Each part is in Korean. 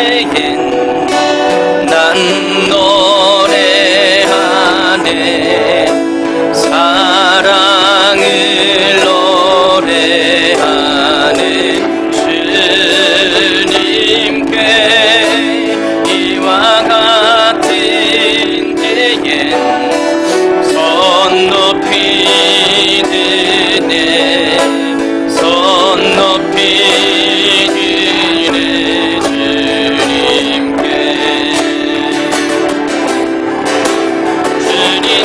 때엔 난 노래하네 사랑을 노래하네 주님께 이와 같은 때엔 손 높이 드네 손 높이 드네 주님께 주님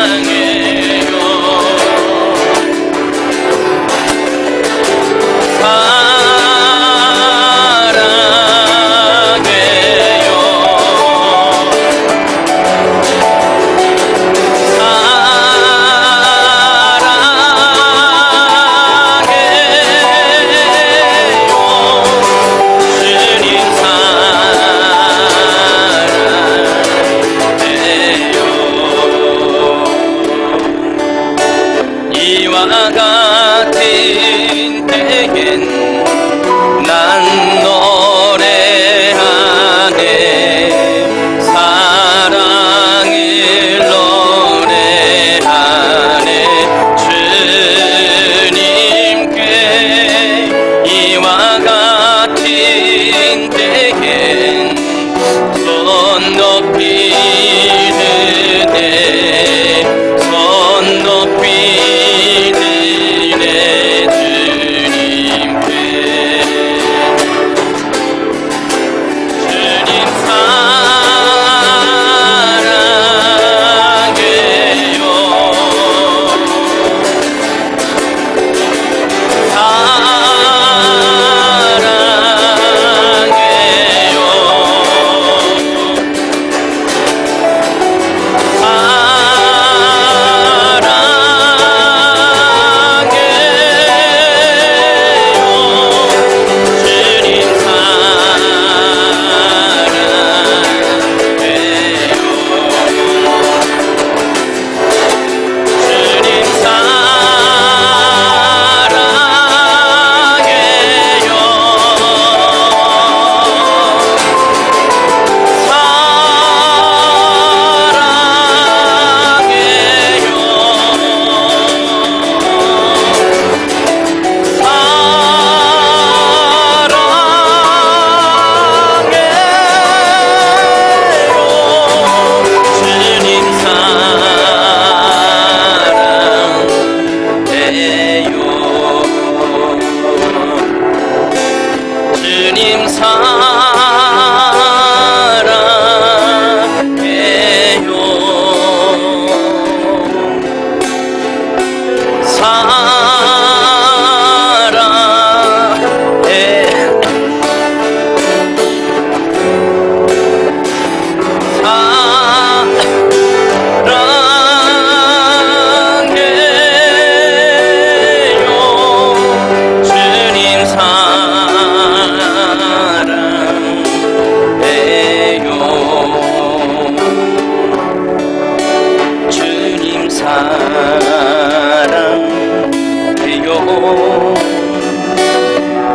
사랑해요 이와 같은 때엔 난 노래하네 사랑을 노래하네 주님께 이와 같은 때엔 손 높이 드네 손 높이 주님 사랑해요 사랑해요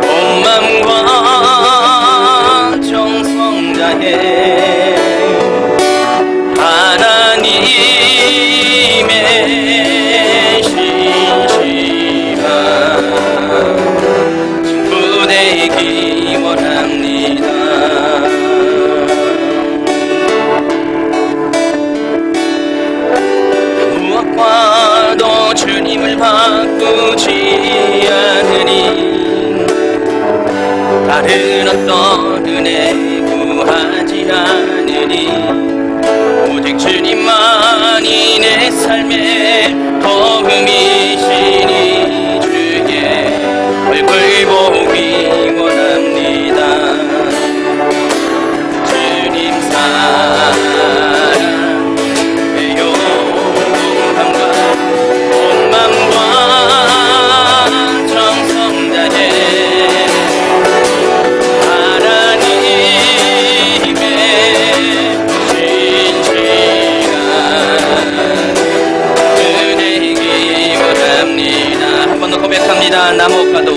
온 맘과 정성 다해 하나님의 신실한 친구 되기 원합니다 무엇과도 주님을 바꾸지 않으니 다른 어떤 은혜 구하지 않으니 오직 주님만이 내 삶의 도움이시니 주의 얼굴 보기 원합니다 주님 사랑해요 온 맘과 정성 다해 하나님의 신실한 은혜이기 원합니다. 한 번 더 고백합니다. 나무가도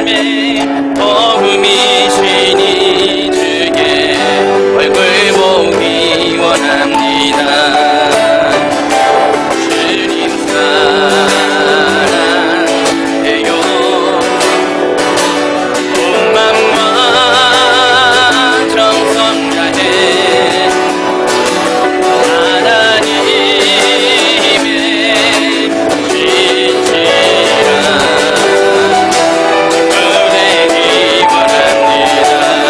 하나님의 복음이시니 주의 얼굴 보기 원합니다. 주님 사랑해요. 온 맘과 정성 다해 하나님의 진실한 친구 되기 원합니다.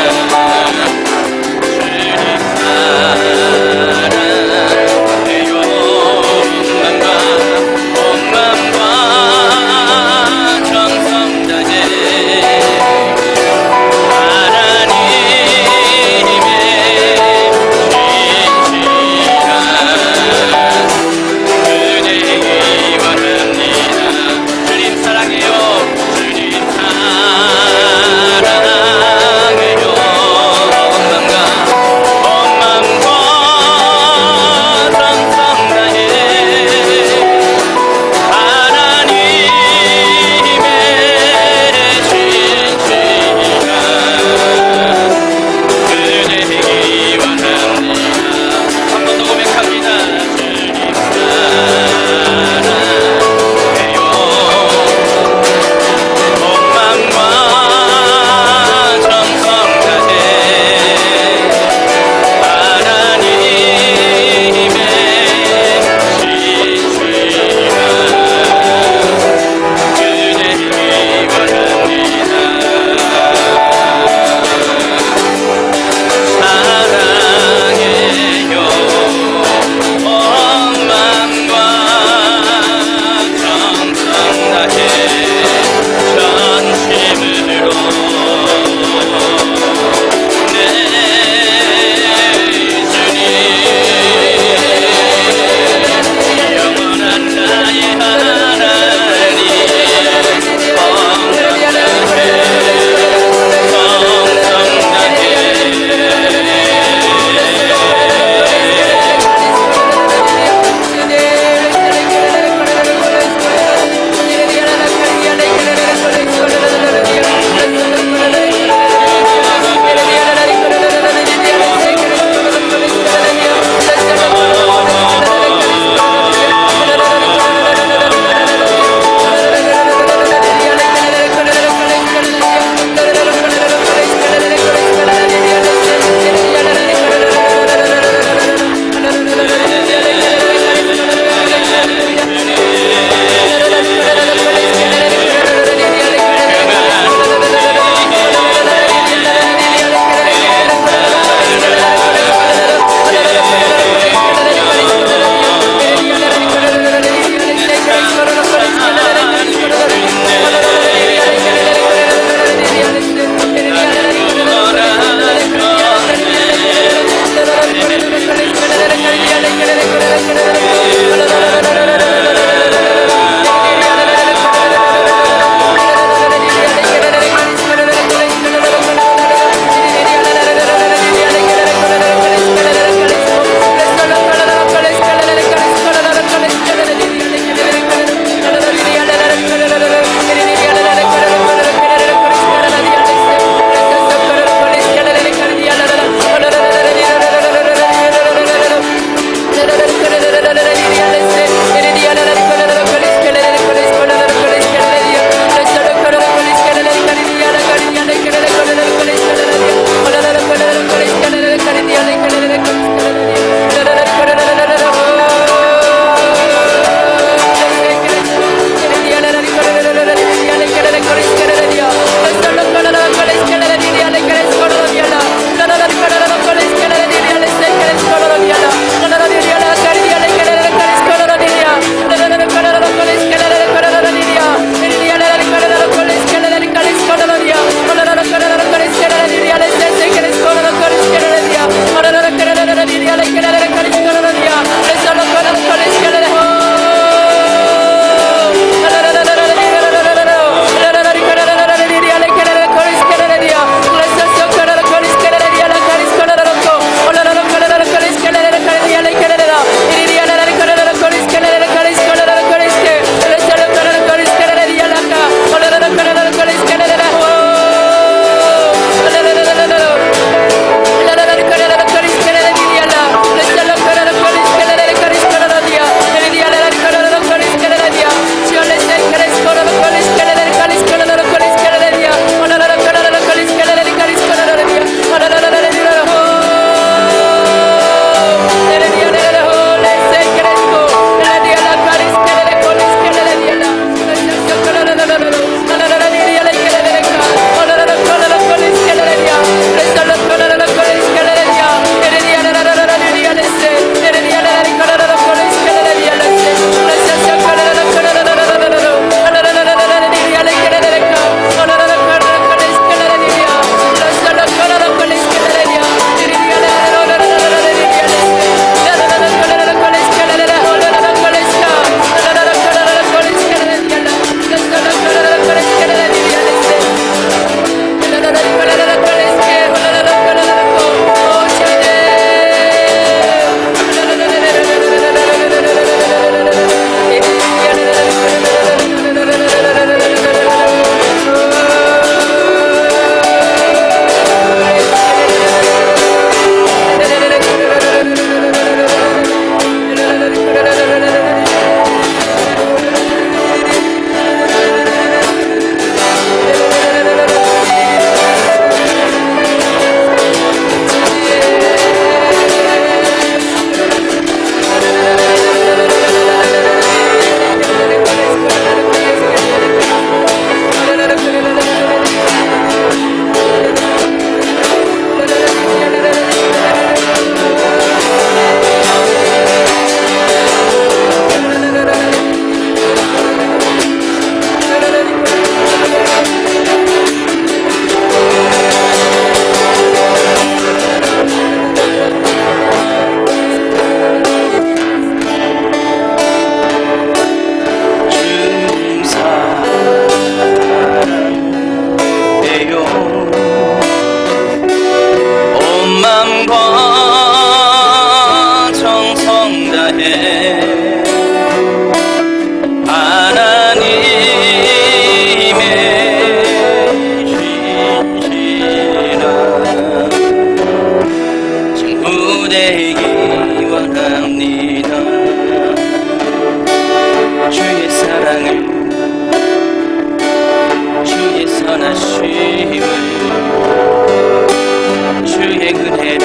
주의 은혜를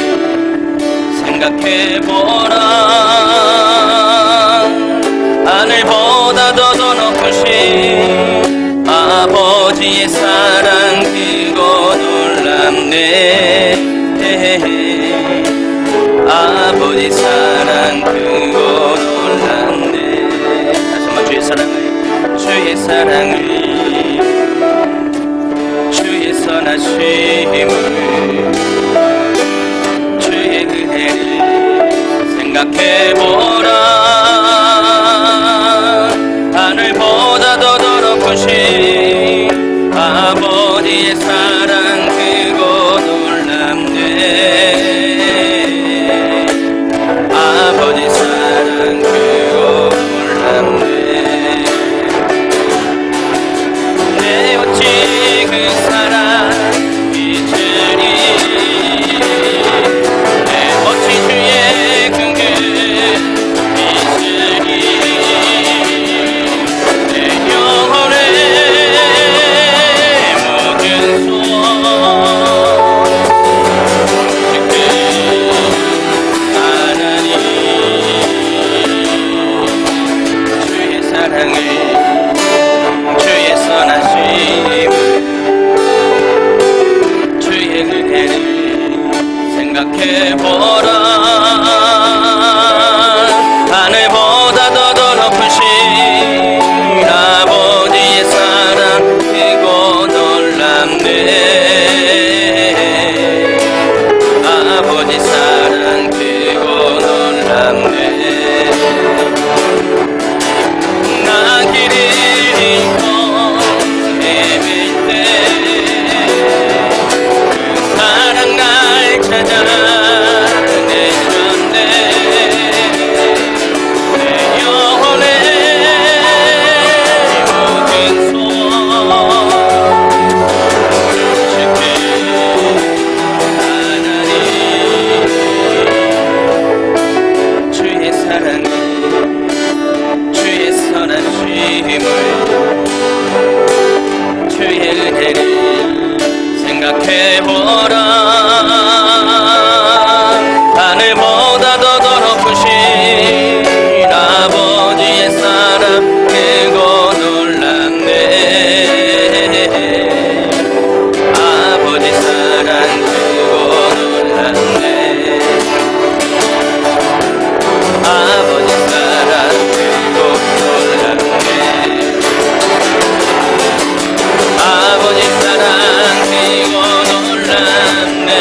생각해보라. 하늘보다 더 높으신 아버지의 사랑 그거 놀랍네. 아버지 사랑 그거 놀랍네. 다시 한번 주의 사랑을 주의 선하심을 주의 은혜를 생각해보라. 하늘보다 더 높으신 아버지의 사랑 그거 놀랍네. 아버지 사랑 그거 놀랍네. 내 어찌 그 사랑 잊으리. 내 어찌 주의 긍휼 잊으리. 내 영혼의 모든 소원 지금 하나님 주의 사랑을 주의 선하심을 주의 은혜를 생각해보라. 하늘보다 더 높으신 아버지의 사랑 그거 놀랍네. 아버지 사랑 그거 놀랍네. 나 길을 잃고 헤맬 때 그 사랑 날 찾아내셨네. 내 영혼의 모든 소원 지금 하나님 주의 사랑을 주의 선하심을 주의 은혜를 생각해보라. 하늘보다 더 높으신 아버지의 사랑 그거 놀랍네. 아버지 사랑 그거 놀랍네. 아버지 사랑 그거 놀랍네. 아버지 사랑 그거 놀랍네.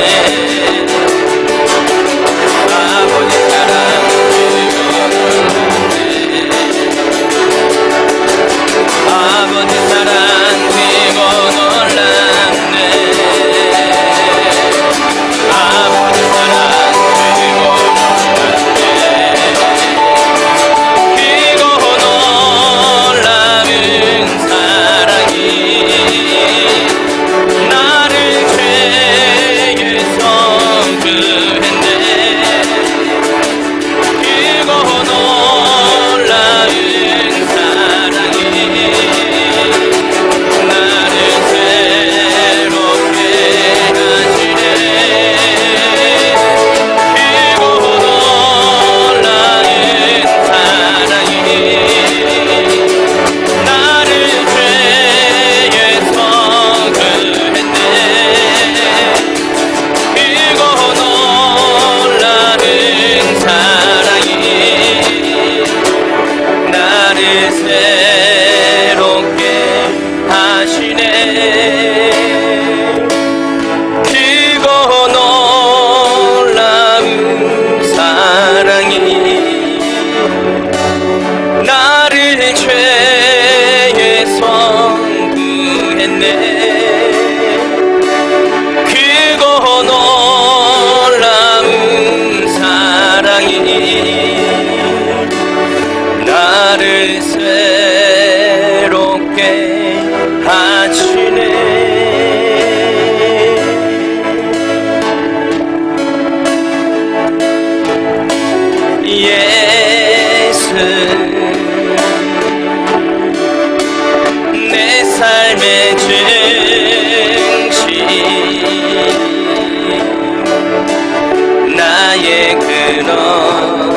나의 근원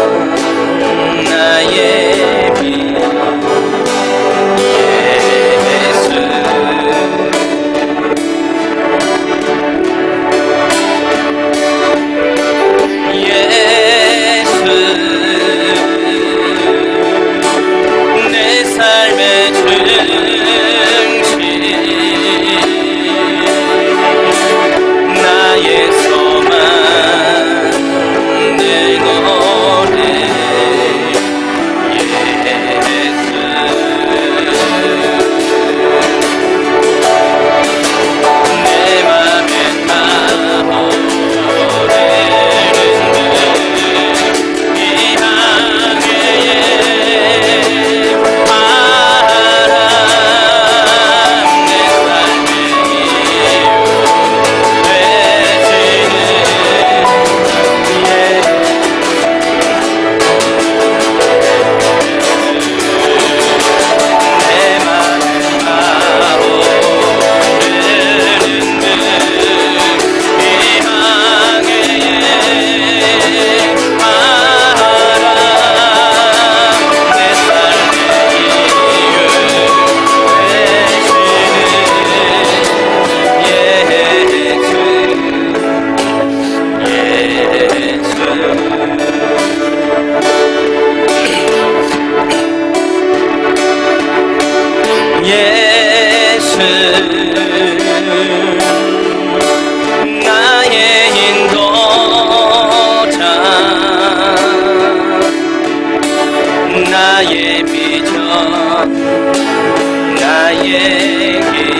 나의 빛 예수 내 삶의 중심 나의 소망 내 노래 예수 내 맘에 타오르는 이 항해의 바람 내 삶의 예수 나의 인도자 나의 비전 나의 길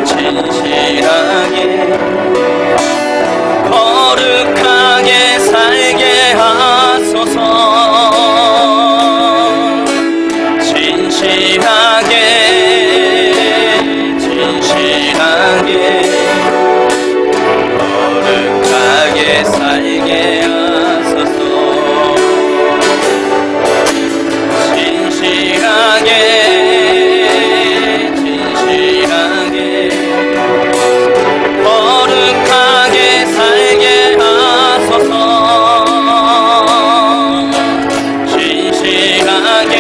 진실하게 거룩하게 살게 하소서. 진실하게 거룩하게 살게 하소서. 진실하게 거룩하게 살게 하소서. 진실하게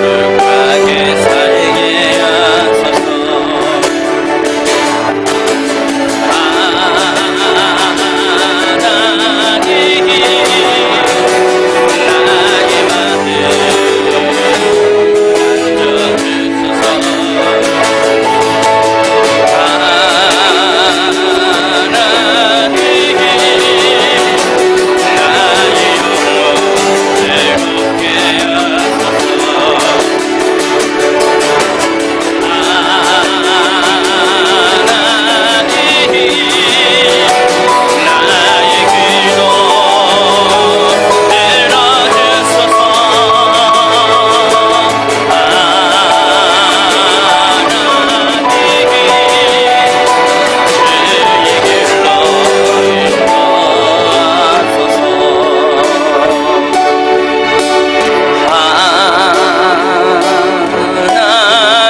거룩하게 살게 하소서.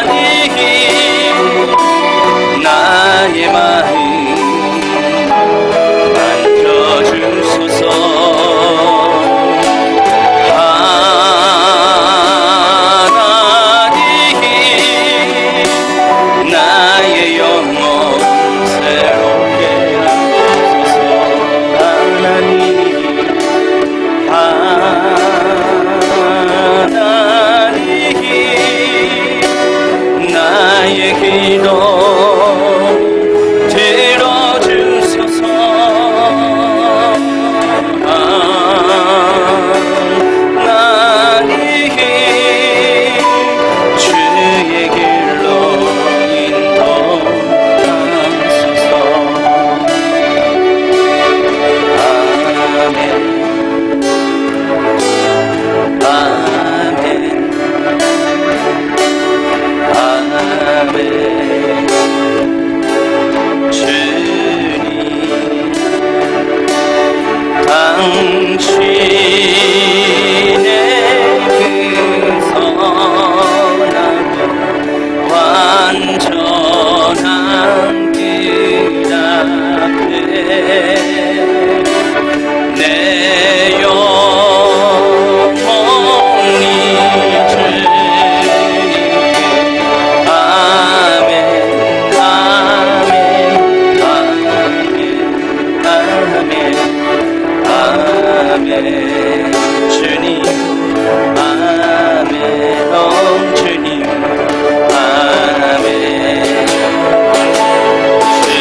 하나님 나의 맘을 만져주소서. 하나님 나의 영혼 즐겁게 하소서. 나의 기도 들어주소서. 주의 길로 인도하소서. 하나님 나의 마음 만져주소서. 하나님 나의 영혼 새롭게 하소서. 하나님 나의 기도 들어주소서. 하나님 주의 길로 인도하소서. 아멘 아멘 아멘. 주님 당신의 그 선하고 완전한 뜻 앞에 내 영혼이 주님께 아멘 아멘 아멘 아멘 주님 아멘 주님 아멘 주님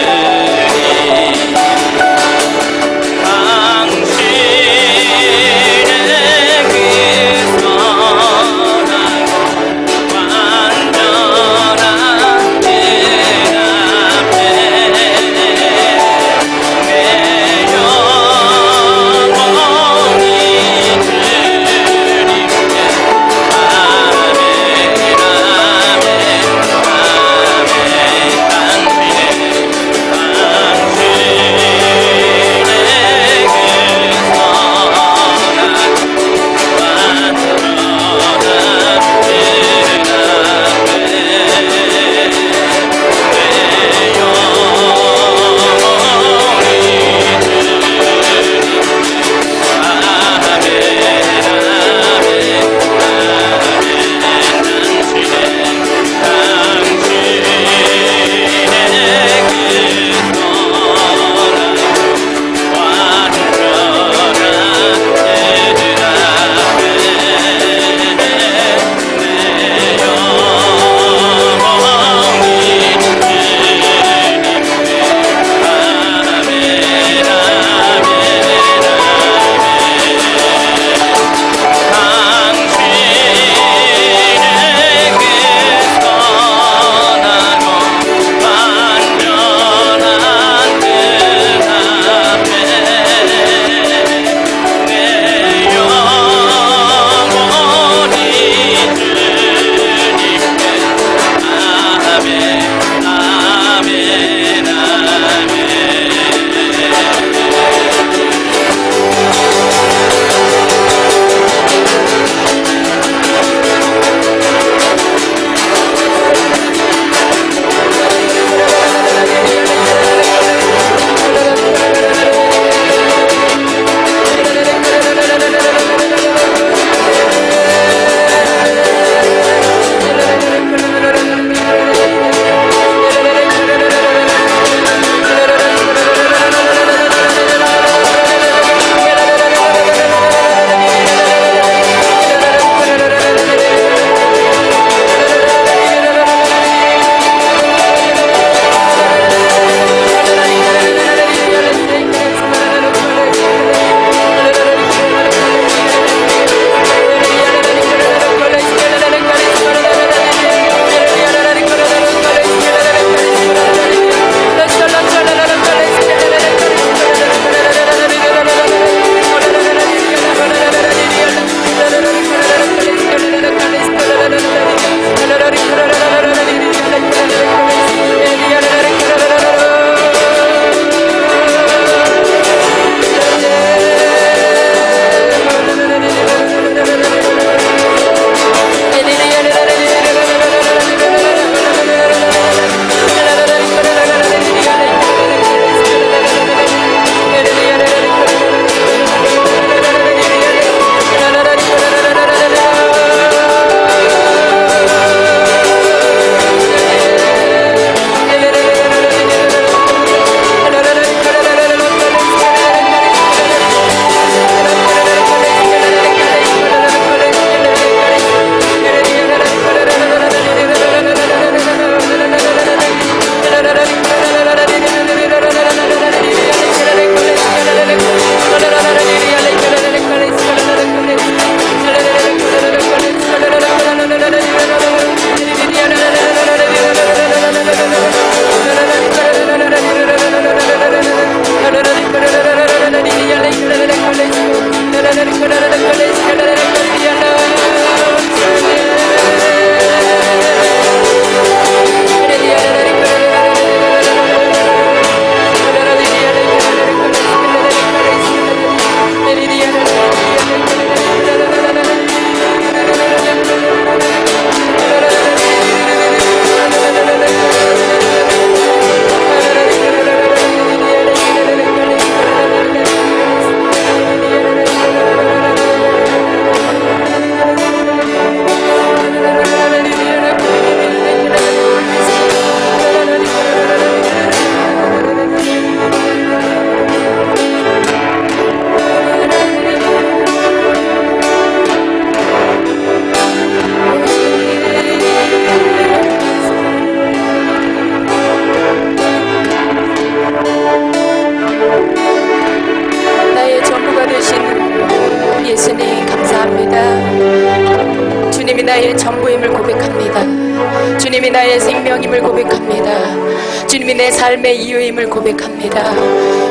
나의 생명임을 고백합니다. 주님이 내 삶의 이유임을 고백합니다.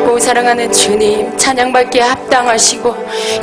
오 사랑하는 주님, 찬양받기에 합당하시고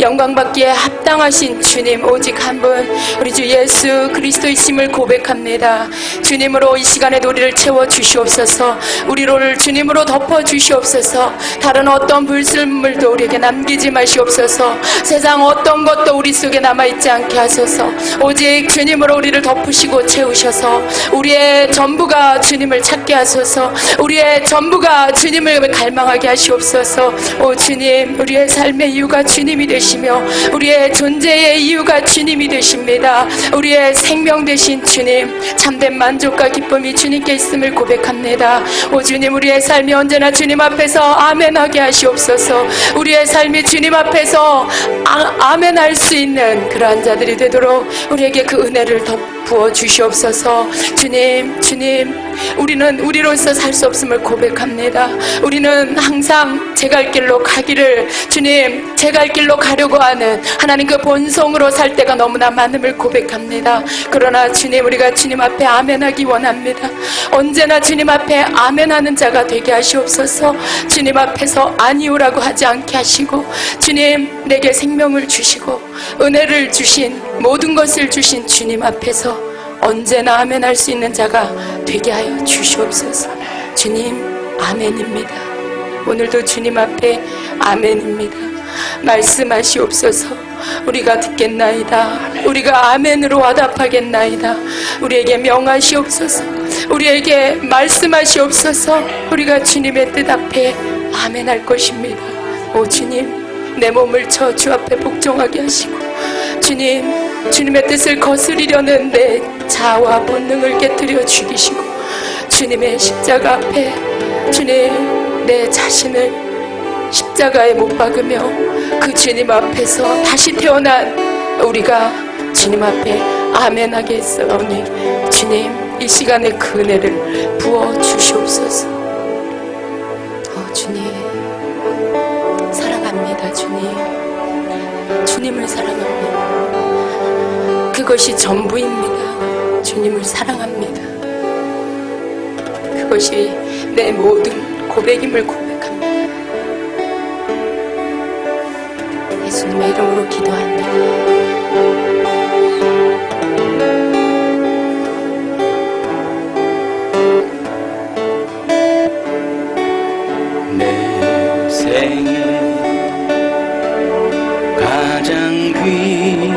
영광받기에 합당하신 주님, 오직 한 분 우리 주 예수 그리스도이심을 고백합니다. 주님으로 이 시간에도 우리를 채워주시옵소서. 우리를 주님으로 덮어주시옵소서. 다른 어떤 불순물도 우리에게 남기지 마시옵소서. 세상 어떤 것도 우리 속에 남아있지 않게 하소서. 오직 주님으로 우리를 덮으시고 채우셔서 우리의 전부가 주님을 찾게 하소서. 우리의 전부가 주님을 갈망하게 하시옵소서. 오 주님, 우리의 삶의 이유가 주님이 되시며 우리의 존재의 이유가 주님이 되십니다. 우리의 생명 되신 주님, 참된 만족과 기쁨이 주님께 있음을 고백합니다. 오 주님, 우리의 삶이 언제나 주님 앞에서 아멘하게 하시옵소서. 우리의 삶이 주님 앞에서 아멘할 수 있는 그러한 자들이 되도록 우리에게 그 은혜를 부어 주시옵소서. 주님, 우리는 우리로서 살 수 없음을 고백합니다. 우리는 항상 제 갈 길로 가기를, 주님, 제 갈 길로 가려고 하는 하나님 그 본성으로 살 때가 너무나 많음을 고백합니다. 그러나 주님, 우리가 주님 앞에 아멘하기 원합니다. 언제나 주님 앞에 아멘하는 자가 되게 하시옵소서. 주님 앞에서 아니오라고 하지 않게 하시고, 주님, 내게 생명을 주시고 은혜를 주신, 모든 것을 주신 주님 앞에서 언제나 아멘할 수 있는 자가 되게 하여 주시옵소서. 주님, 아멘입니다. 오늘도 주님 앞에 아멘입니다. 말씀하시옵소서. 우리가 듣겠나이다. 우리가 아멘으로 화답하겠나이다. 우리에게 명하시옵소서. 우리에게 말씀하시옵소서. 우리가 주님의 뜻 앞에 아멘할 것입니다. 오 주님, 내 몸을 쳐 주 앞에 복종하게 하시고, 주님, 주님의 뜻을 거스리려는 내 자아와 본능을 깨뜨려 죽이시고, 주님의 십자가 앞에 주님, 내 자신을 십자가에 못 박으며 그 주님 앞에서 다시 태어난 우리가 주님 앞에 아멘하게 했사오니, 주님, 이 시간에 그 은혜를 부어 주시옵소서. 주님, 사랑합니다. 주님을 사랑합니다. 그것이 전부입니다. 주님을 사랑합니다. 그것이 내 모든 고백임을 고백합니다. 예수님의 이름으로 기도합니다. 내 생에 가장 귀한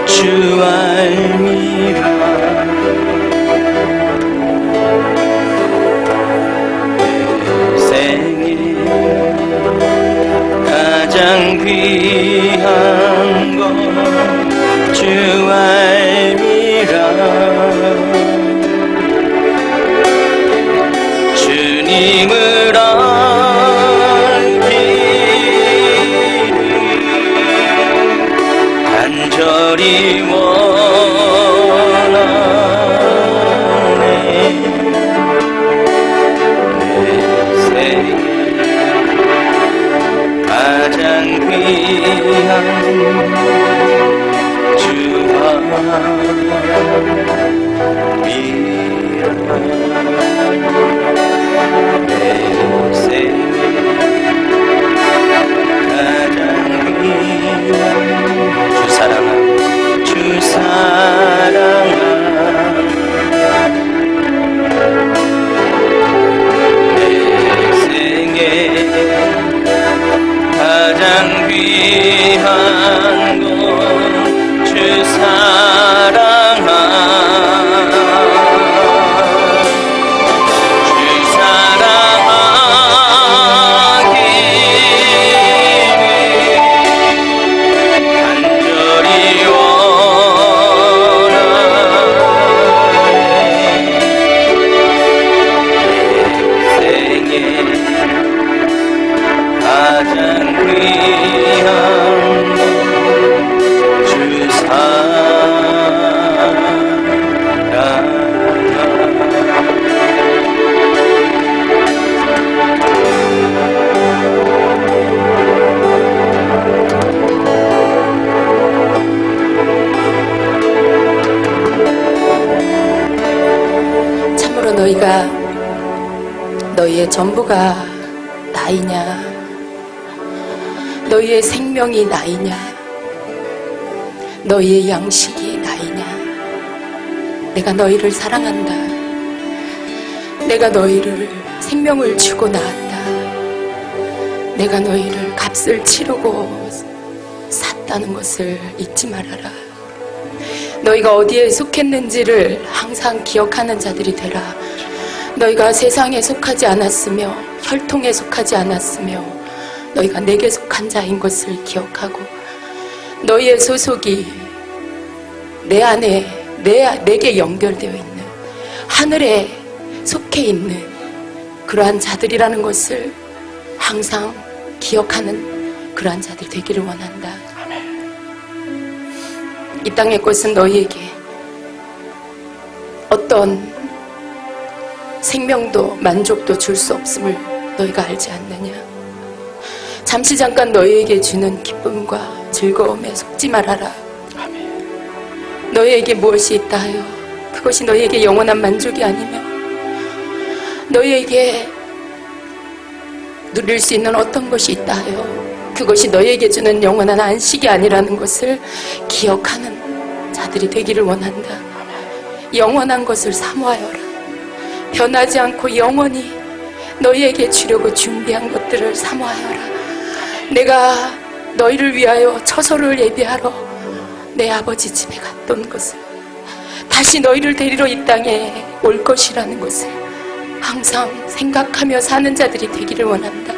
주 알미라. 내 생에 가장 귀한 건 주 알미라. 주님을 알기를 간절히 원하네. 내 생에 가장 귀한 주와 미라. 내 생에 가장 귀한 주 사랑아, 주 사랑아. 내 생에 가장 귀한 건 주 사랑아. 주 사랑아. 너희의 전부가 나이냐? 너희의 생명이 나이냐? 너희의 양식이 나이냐? 내가 너희를 사랑한다. 내가 너희를 생명을 주고 낳았다. 내가 너희를 값을 치르고 샀다는 것을 잊지 말아라. 너희가 어디에 속했는지를 항상 기억하는 자들이 되라. 너희가 세상에 속하지 않았으며 혈통에 속하지 않았으며 너희가 내게 속한 자인 것을 기억하고 너희의 소속이 내 안에 내게 연결되어 있는 하늘에 속해 있는 그러한 자들이라는 것을 항상 기억하는 그러한 자들이 되기를 원한다. 이 땅의 것은 너희에게 어떤 생명도 만족도 줄 수 없음을 너희가 알지 않느냐? 잠시 잠깐 너희에게 주는 기쁨과 즐거움에 속지 말아라. 너희에게 무엇이 있다 하여 그것이 너희에게 영원한 만족이 아니며 너희에게 누릴 수 있는 어떤 것이 있다 하여 그것이 너희에게 주는 영원한 안식이 아니라는 것을 기억하는 자들이 되기를 원한다. 영원한 것을 사모하여라. 변하지 않고 영원히 너희에게 주려고 준비한 것들을 사모하여라. 내가 너희를 위하여 처소를 예비하러 내 아버지 집에 갔던 것을 다시 너희를 데리러 이 땅에 올 것이라는 것을 항상 생각하며 사는 자들이 되기를 원한다.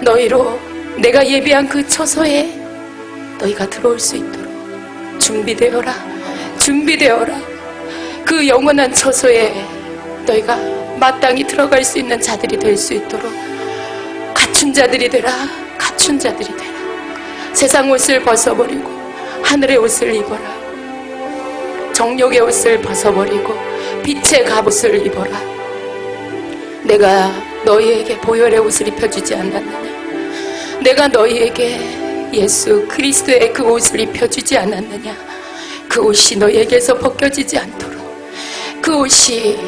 너희로 내가 예비한 그 처소에 너희가 들어올 수 있도록 준비되어라. 준비되어라. 그 영원한 처소에 너희가 마땅히 들어갈 수 있는 자들이 될 수 있도록 갖춘 자들이 되라. 갖춘 자들이 되라. 세상 옷을 벗어버리고 하늘의 옷을 입어라. 정욕의 옷을 벗어버리고 빛의 갑옷을 입어라. 내가 너희에게 보혈의 옷을 입혀주지 않았느냐? 내가 너희에게 예수 그리스도의 그 옷을 입혀주지 않았느냐? 그 옷이 너희에게서 벗겨지지 않도록 그 옷이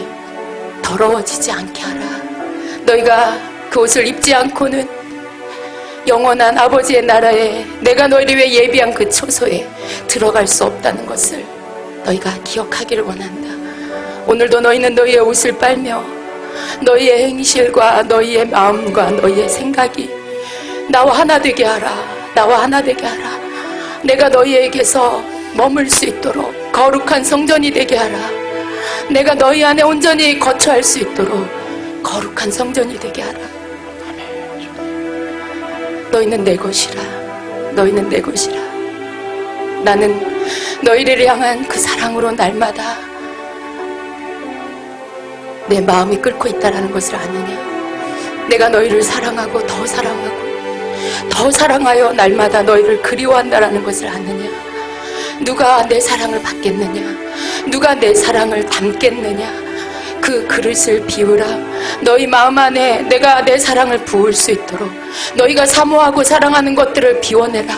더러워지지 않게 하라. 너희가 그 옷을 입지 않고는 영원한 아버지의 나라에 내가 너희를 위해 예비한 그 처소에 들어갈 수 없다는 것을 너희가 기억하기를 원한다. 오늘도 너희는 너희의 옷을 빨며 너희의 행실과 너희의 마음과 너희의 생각이 나와 하나 되게 하라. 나와 하나 되게 하라. 내가 너희에게서 머물 수 있도록 거룩한 성전이 되게 하라. 내가 너희 안에 온전히 거처할 수 있도록 거룩한 성전이 되게 하라. 너희는 내 것이라. 너희는 내 것이라. 나는 너희를 향한 그 사랑으로 날마다 내 마음이 끓고 있다는 것을 아느냐? 내가 너희를 사랑하고 더 사랑하고 더 사랑하여 날마다 너희를 그리워한다는 것을 아느냐? 누가 내 사랑을 받겠느냐? 누가 내 사랑을 담겠느냐? 그 그릇을 비우라. 너희 마음 안에 내가 내 사랑을 부을 수 있도록 너희가 사모하고 사랑하는 것들을 비워내라.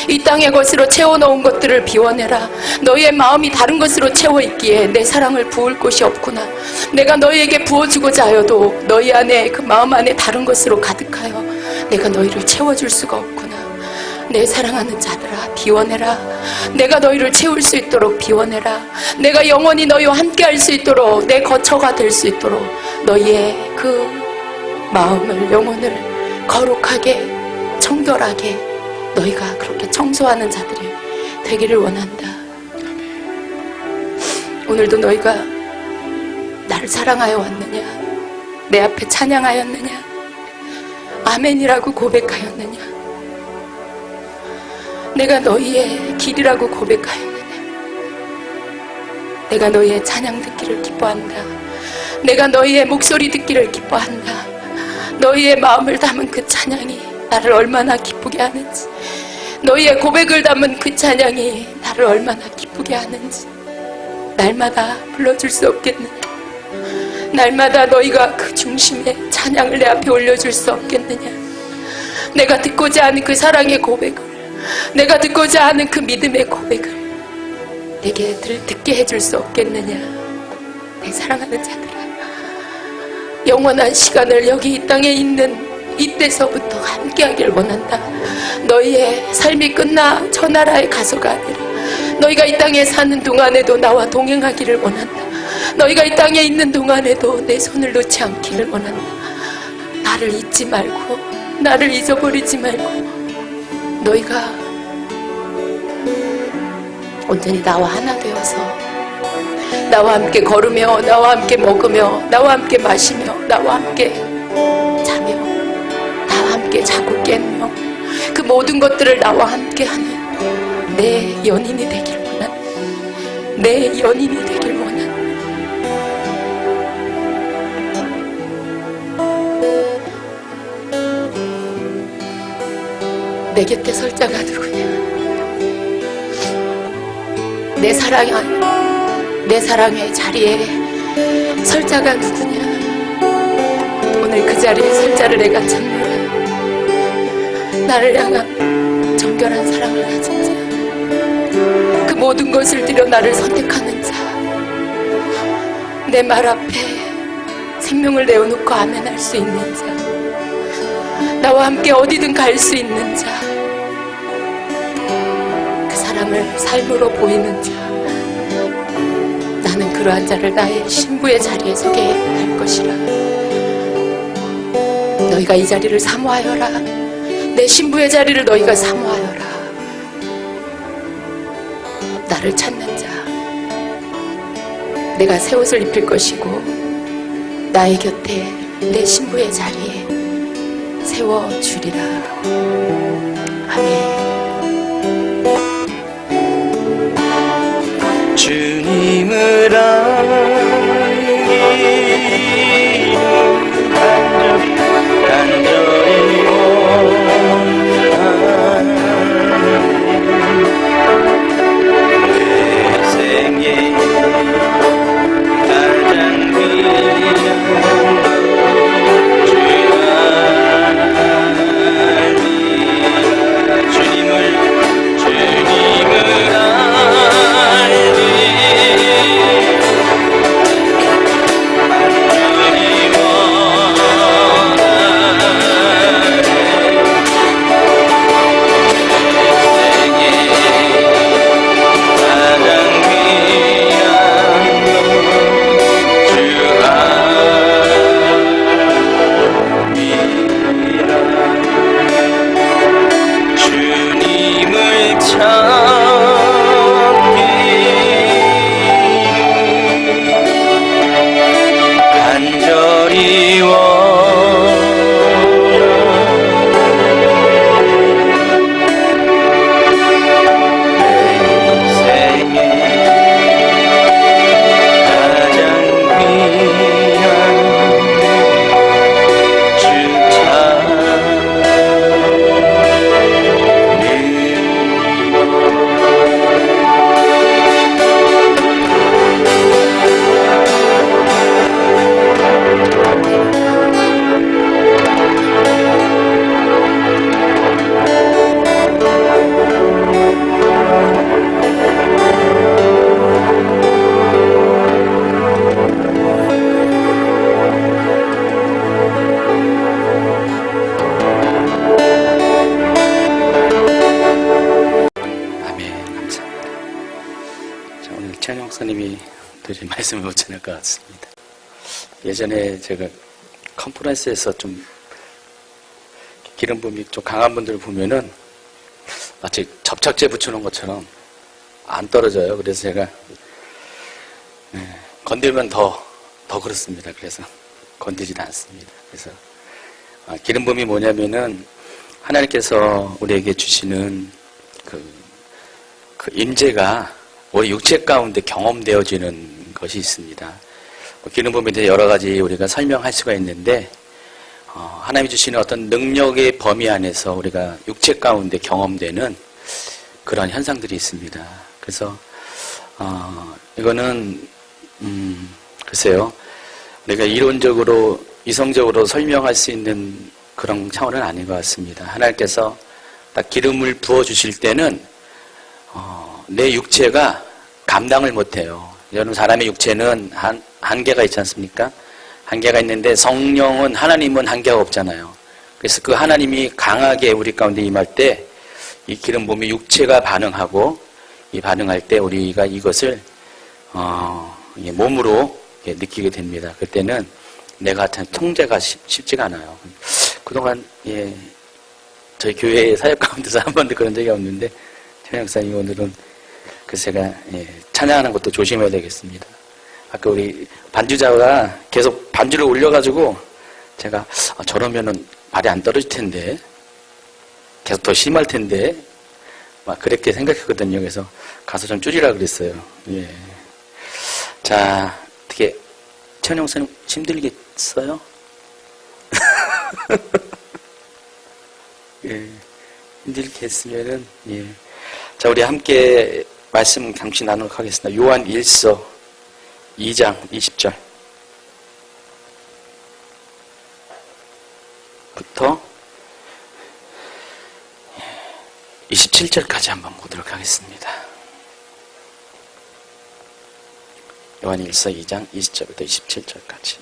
이 땅의 것으로 채워놓은 것들을 비워내라. 너희의 마음이 다른 것으로 채워있기에 내 사랑을 부을 곳이 없구나. 내가 너희에게 부어주고자 하여도 너희 안에 그 마음 안에 다른 것으로 가득하여 내가 너희를 채워줄 수가 없구나. 내 사랑하는 자들아, 비워내라. 내가 너희를 채울 수 있도록 비워내라. 내가 영원히 너희와 함께 할 수 있도록 내 거처가 될 수 있도록 너희의 그 마음을, 영혼을 거룩하게, 청결하게 너희가 그렇게 청소하는 자들이 되기를 원한다. 오늘도 너희가 나를 사랑하여 왔느냐? 내 앞에 찬양하였느냐? 아멘이라고 고백하였느냐? 내가 너희의 길이라고 고백하였느냐? 내가 너희의 찬양 듣기를 기뻐한다. 내가 너희의 목소리 듣기를 기뻐한다. 너희의 마음을 담은 그 찬양이 나를 얼마나 기쁘게 하는지, 너희의 고백을 담은 그 찬양이 나를 얼마나 기쁘게 하는지 날마다 불러줄 수 없겠느냐? 날마다 너희가 그 중심에 찬양을 내 앞에 올려줄 수 없겠느냐? 내가 듣고자 하는 그 사랑의 고백을, 내가 듣고자 하는 그 믿음의 고백을 내게 듣게 해줄 수 없겠느냐? 내 사랑하는 자들아, 영원한 시간을 여기 이 땅에 있는 이때서부터 함께하길 원한다. 너희의 삶이 끝나 저 나라에 가서가 아니라 너희가 이 땅에 사는 동안에도 나와 동행하기를 원한다. 너희가 이 땅에 있는 동안에도 내 손을 놓지 않기를 원한다. 나를 잊지 말고 나를 잊어버리지 말고 너희가 온전히 나와 하나 되어서 나와 함께 걸으며 나와 함께 먹으며 나와 함께 마시며 나와 함께 자며 나와 함께 자고 깨며 그 모든 것들을 나와 함께 하는 내 연인이 되길 원한 내 연인이 되길 원한 내 곁에 설 자가 누구냐 내 사랑의 자리에 설 자가 누구냐 오늘 그 자리에 설 자를 내가 찾노라 나를 향한 정결한 사랑을 가진 자 그 모든 것을 들여 나를 선택하는 자 내 말 앞에 생명을 내어놓고 아멘 할 수 있는 자 나와 함께 어디든 갈 수 있는 자 그 사랑을 삶으로 보이는 자 나는 그러한 자를 나의 신부의 자리에 서게 할 것이라 너희가 이 자리를 사모하여라 내 신부의 자리를 너희가 사모하여라 나를 찾는 자 내가 새 옷을 입힐 것이고 나의 곁에 내 신부의 자리에 세워주리라 아멘 주님을 알기를 간절히 원하네 내 생에 가장 귀한 주 알리라 주님을 목사님이 드린 말씀을 못 전할 것 같습니다. 예전에 제가 컨퍼런스에서 좀 기름 부음이 좀 강한 분들 보면은 마치 접착제 붙여놓은 것처럼 안 떨어져요. 그래서 제가 건들면 더 그렇습니다. 그래서 건들지도 않습니다. 그래서 기름 부음이 뭐냐면은 하나님께서 우리에게 주시는 그 임재가 우리 육체 가운데 경험되어지는 것이 있습니다. 기름 부음에 대해 여러 가지 우리가 설명할 수가 있는데 하나님이 주시는 어떤 능력의 범위 안에서 우리가 육체 가운데 경험되는 그런 현상들이 있습니다. 그래서 이거는 글쎄요, 우리가 이론적으로 이성적으로 설명할 수 있는 그런 차원은 아닌 것 같습니다. 하나님께서 딱 기름을 부어주실 때는 내 육체가 감당을 못해요. 여러분, 사람의 육체는 한계가 있지 않습니까? 한계가 있는데 성령은 하나님은 한계가 없잖아요. 그래서 그 하나님이 강하게 우리 가운데 임할 때 이 기름 부음이 육체가 반응하고 이 반응할 때 우리가 이것을 몸으로 느끼게 됩니다. 그때는 내가 같은 통제가 쉽지가 않아요. 그동안 저희 교회 사역 가운데서 한 번도 그런 적이 없는데 최 목사님 오늘은 제가 찬양하는 것도 조심해야 되겠습니다. 아까 우리 반주자가 계속 반주를 올려가지고 제가 저러면은 발이 안 떨어질 텐데 계속 더 심할 텐데 막 그렇게 생각했거든요. 그래서 가서 좀 줄이라 그랬어요. 예. 자, 어떻게 최 목사님 힘들겠어요? 예, 힘들겠으면은 예. 자, 우리 함께 말씀 잠시 나누도록 하겠습니다. 요한 1서 2장 20절 부터 27절까지 한번 보도록 하겠습니다. 요한 1서 2장 20절부터 27절까지.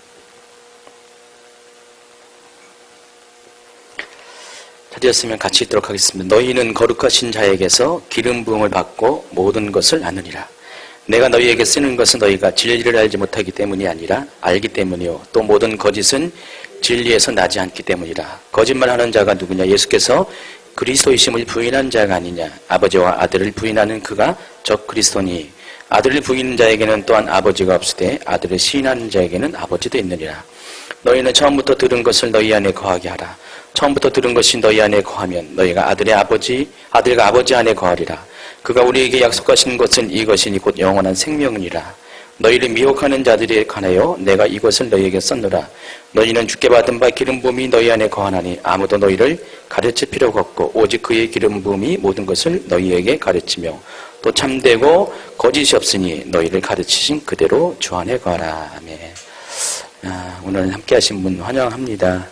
자리였으면 같이 읽도록 하겠습니다. 너희는 거룩하신 자에게서 기름 부음을 받고 모든 것을 아느니라. 내가 너희에게 쓰는 것은 너희가 진리를 알지 못하기 때문이 아니라 알기 때문이요. 또 모든 거짓은 진리에서 나지 않기 때문이라. 거짓말하는 자가 누구냐? 예수께서 그리스도이심을 부인한 자가 아니냐. 아버지와 아들을 부인하는 그가 적 그리스도니 아들을 부인하는 자에게는 또한 아버지가 없으되 아들을 시인하는 자에게는 아버지도 있느니라. 너희는 처음부터 들은 것을 너희 안에 거하게 하라. 처음부터 들은 것이 너희 안에 거하면 너희가 아들과 아버지 안에 거하리라. 그가 우리에게 약속하신 것은 이것이니 곧 영원한 생명이니라. 너희를 미혹하는 자들에 관하여 내가 이것을 너희에게 썼노라. 너희는 주께 받은 바 기름 부음이 너희 안에 거하나니 아무도 너희를 가르칠 필요가 없고 오직 그의 기름 부음이 모든 것을 너희에게 가르치며 또 참되고 거짓이 없으니 너희를 가르치신 그대로 주 안에 거하라. 아멘. 오늘 함께 하신 분 환영합니다.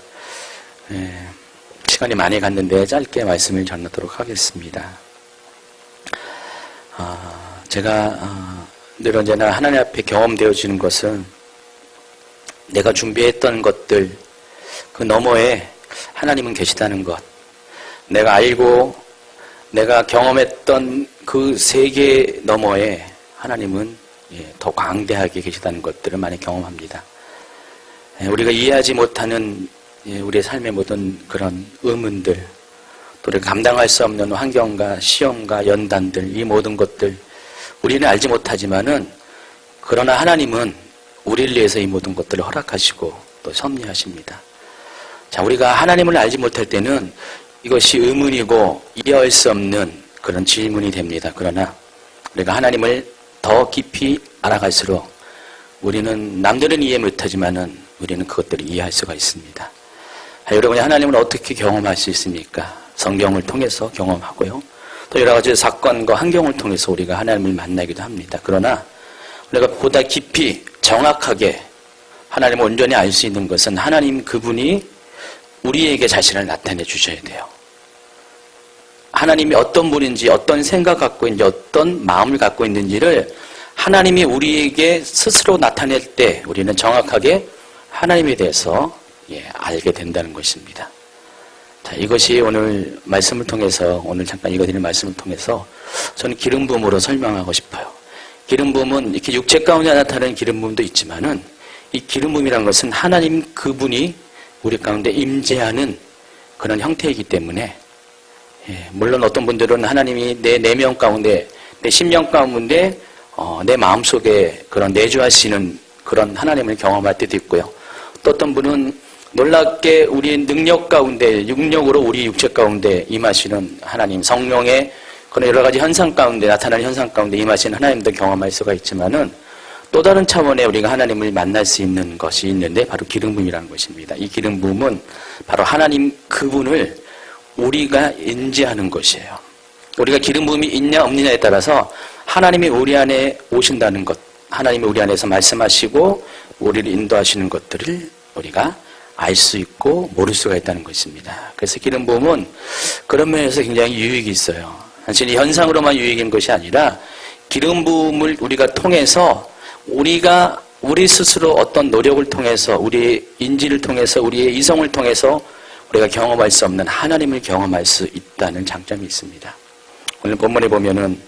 시간이 많이 갔는데 짧게 말씀을 전하도록 하겠습니다. 제가 늘 언제나 하나님 앞에 경험되어지는 것은 내가 준비했던 것들 그 너머에 하나님은 계시다는 것, 내가 알고 내가 경험했던 그 세계 너머에 하나님은 더 광대하게 계시다는 것들을 많이 경험합니다. 우리가 이해하지 못하는 우리의 삶의 모든 그런 의문들, 또 우리가 감당할 수 없는 환경과 시험과 연단들, 이 모든 것들 우리는 알지 못하지만은 그러나 하나님은 우리를 위해서 이 모든 것들을 허락하시고 또 섭리하십니다. 자, 우리가 하나님을 알지 못할 때는 이것이 의문이고 이해할 수 없는 그런 질문이 됩니다. 그러나 우리가 하나님을 더 깊이 알아갈수록 우리는 남들은 이해 못하지만은 우리는 그것들을 이해할 수가 있습니다. 여러분이 하나님을 어떻게 경험할 수 있습니까? 성경을 통해서 경험하고요. 또 여러 가지 사건과 환경을 통해서 우리가 하나님을 만나기도 합니다. 그러나 우리가 보다 깊이 정확하게 하나님을 온전히 알 수 있는 것은 하나님 그분이 우리에게 자신을 나타내 주셔야 돼요. 하나님이 어떤 분인지, 어떤 생각 갖고 있는지, 어떤 마음을 갖고 있는지를 하나님이 우리에게 스스로 나타낼 때 우리는 정확하게 하나님에 대해서 알게 된다는 것입니다. 자, 이것이 오늘 말씀을 통해서, 오늘 잠깐 읽어드리는 말씀을 통해서 저는 기름 부음으로 설명하고 싶어요. 기름 부음은 이렇게 육체 가운데 나타나는 기름 부음도 있지만은 이 기름 부음이라는 것은 하나님 그분이 우리 가운데 임재하는 그런 형태이기 때문에 물론 어떤 분들은 하나님이 내 내면 가운데, 내 심령 가운데 내 마음속에 그런 내주하시는 그런 하나님을 경험할 때도 있고요. 또 어떤 분은 놀랍게 우리의 능력 가운데, 육력으로 우리 육체 가운데 임하시는 하나님, 성령의 그런 여러 가지 현상 가운데, 나타나는 현상 가운데 임하시는 하나님도 경험할 수가 있지만은 또 다른 차원의 우리가 하나님을 만날 수 있는 것이 있는데 바로 기름 부음이라는 것입니다. 이 기름 부음은 바로 하나님 그분을 우리가 인지하는 것이에요. 우리가 기름 부음이 있냐 없느냐에 따라서 하나님이 우리 안에 오신다는 것, 하나님이 우리 안에서 말씀하시고 우리를 인도하시는 것들을 우리가 알 수 있고 모를 수가 있다는 것입니다. 그래서 기름 부음은 그런 면에서 굉장히 유익이 있어요. 단순히 현상으로만 유익인 것이 아니라 기름 부음을 우리가 통해서 우리가 우리 스스로 어떤 노력을 통해서, 우리의 인지를 통해서, 우리의 이성을 통해서 우리가 경험할 수 없는 하나님을 경험할 수 있다는 장점이 있습니다. 오늘 본문에 보면은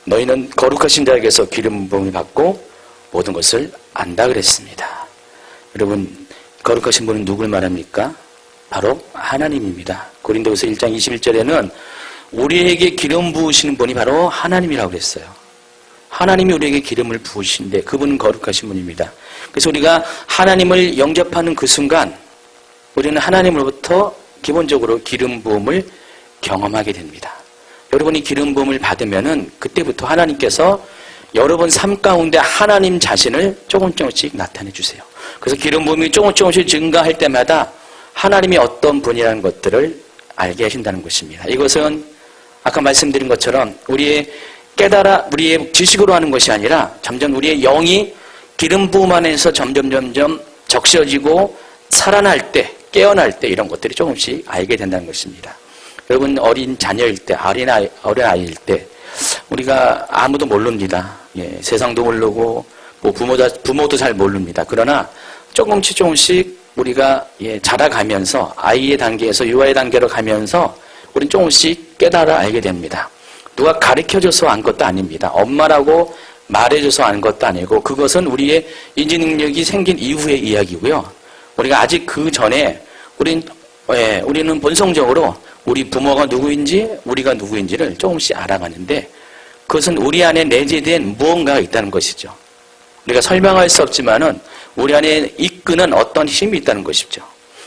너희는 거룩하신 자에게서 기름 부음을 받고 모든 것을 안다 그랬습니다. 여러분, 거룩하신 분은 누굴 말합니까? 바로 하나님입니다. 고린도후서 1장 21절에는 우리에게 기름 부으시는 분이 바로 하나님이라고 그랬어요. 하나님이 우리에게 기름을 부으시는데 그분은 거룩하신 분입니다. 그래서 우리가 하나님을 영접하는 그 순간 우리는 하나님으로부터 기본적으로 기름 부음을 경험하게 됩니다. 여러분이 기름 부음을 받으면은 그때부터 하나님께서 여러분 삶 가운데 하나님 자신을 조금씩 나타내 주세요. 그래서 기름 부음이 조금씩 증가할 때마다 하나님이 어떤 분이라는 것들을 알게 하신다는 것입니다. 이것은 아까 말씀드린 것처럼 우리의 지식으로 하는 것이 아니라 점점 우리의 영이 기름 부음 안에서 점점 적셔지고 살아날 때, 깨어날 때 이런 것들이 조금씩 알게 된다는 것입니다. 여러분 어린 자녀일 때, 어린아이일 때 우리가 아무도 모릅니다. 예, 세상도 모르고 뭐 부모도 잘 모릅니다. 그러나 조금씩 우리가 자라가면서 아이의 단계에서 유아의 단계로 가면서 우리는 조금씩 깨달아 알게 됩니다. 누가 가르쳐줘서 안 것도 아닙니다. 엄마라고 말해줘서 안 것도 아니고 그것은 우리의 인지 능력이 생긴 이후의 이야기고요. 우리가 아직 그 전에 우리는 본성적으로 우리 부모가 누구인지 우리가 누구인지를 조금씩 알아가는데 그것은 우리 안에 내재된 무언가가 있다는 것이죠. 우리가 설명할 수 없지만은 우리 안에 이끄는 어떤 힘이 있다는 것이죠.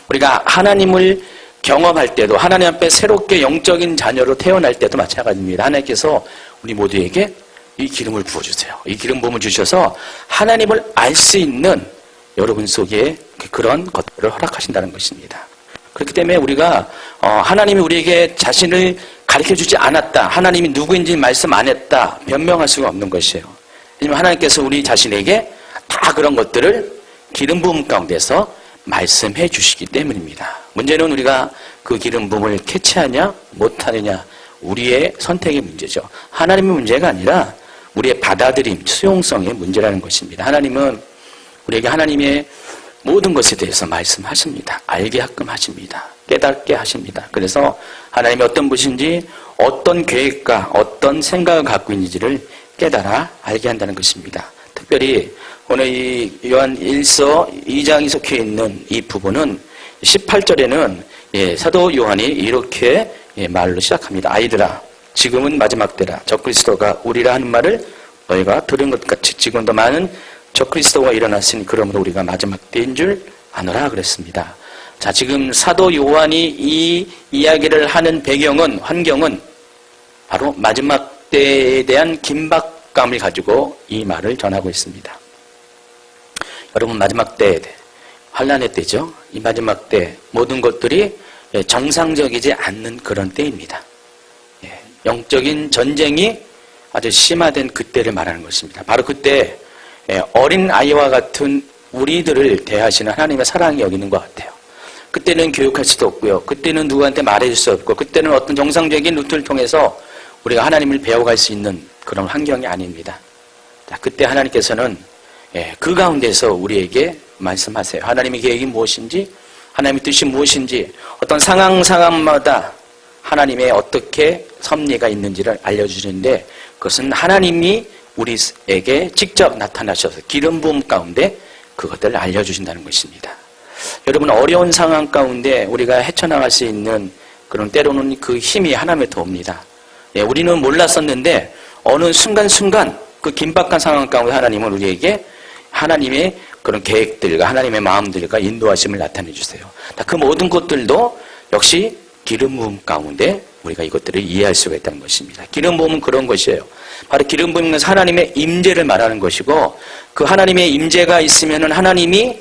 우리가 하나님을 경험할 때도 하나님 앞에 새롭게 영적인 자녀로 태어날 때도 마찬가지입니다. 하나님께서 우리 모두에게 이 기름을 부어주세요. 이 기름 부음을 주셔서 하나님을 알 수 있는 여러분 속에 그런 것들을 허락하신다는 것입니다. 그렇기 때문에 우리가 하나님이 우리에게 자신을 가르쳐주지 않았다. 하나님이 누구인지 말씀 안 했다. 변명할 수가 없는 것이에요. 왜냐하면 하나님께서 우리 자신에게 다 그런 것들을 기름 부음 가운데서 말씀해 주시기 때문입니다. 문제는 우리가 그 기름 부음을 캐치하냐 못하느냐 우리의 선택의 문제죠. 하나님의 문제가 아니라 우리의 받아들임, 수용성의 문제라는 것입니다. 하나님은 우리에게 하나님의 모든 것에 대해서 말씀하십니다. 알게 하끔 하십니다. 깨닫게 하십니다. 그래서 하나님이 어떤 분이신지 어떤 계획과 어떤 생각을 갖고 있는지를 깨달아 알게 한다는 것입니다. 특별히 오늘 이 요한 1서 2장이 속해 있는 이 부분은 18절에는 사도 요한이 이렇게 말로 시작합니다. 아이들아 지금은 마지막 때라 적그리스도가 우리라 하는 말을 너희가 들은 것 같이 지금도 많은 적그리스도가 일어났으니 그러므로 우리가 마지막 때인 줄 아노라 그랬습니다. 자, 지금 사도 요한이 이 이야기를 하는 환경은 바로 마지막 때에 대한 긴박감을 가지고 이 말을 전하고 있습니다. 여러분 마지막 때, 환란의 때죠. 이 마지막 때 모든 것들이 정상적이지 않는 그런 때입니다. 영적인 전쟁이 아주 심화된 그때를 말하는 것입니다. 바로 그때 어린 아이와 같은 우리들을 대하시는 하나님의 사랑이 여기는 것 같아요. 그때는 교육할 수도 없고요. 그때는 누구한테 말해줄 수 없고 그때는 어떤 정상적인 루트를 통해서 우리가 하나님을 배워갈 수 있는 그런 환경이 아닙니다. 자, 그때 하나님께서는 그 가운데서 우리에게 말씀하세요. 하나님의 계획이 무엇인지 하나님의 뜻이 무엇인지 어떤 상황마다 하나님의 어떻게 섭리가 있는지를 알려주시는데 그것은 하나님이 우리에게 직접 나타나셔서 기름 부음 가운데 그것들을 알려주신다는 것입니다. 여러분 어려운 상황 가운데 우리가 헤쳐나갈 수 있는 그런 때로는 그 힘이 하나님부터 옵니다. 우리는 몰랐었는데 어느 순간순간 그 긴박한 상황 가운데 하나님은 우리에게 하나님의 그런 계획들과 하나님의 마음들과 인도하심을 나타내 주세요. 그 모든 것들도 역시 기름 부음 가운데 우리가 이것들을 이해할 수가 있다는 것입니다. 기름 부음은 그런 것이에요. 바로 기름 부음은 하나님의 임재를 말하는 것이고 그 하나님의 임재가 있으면은 하나님이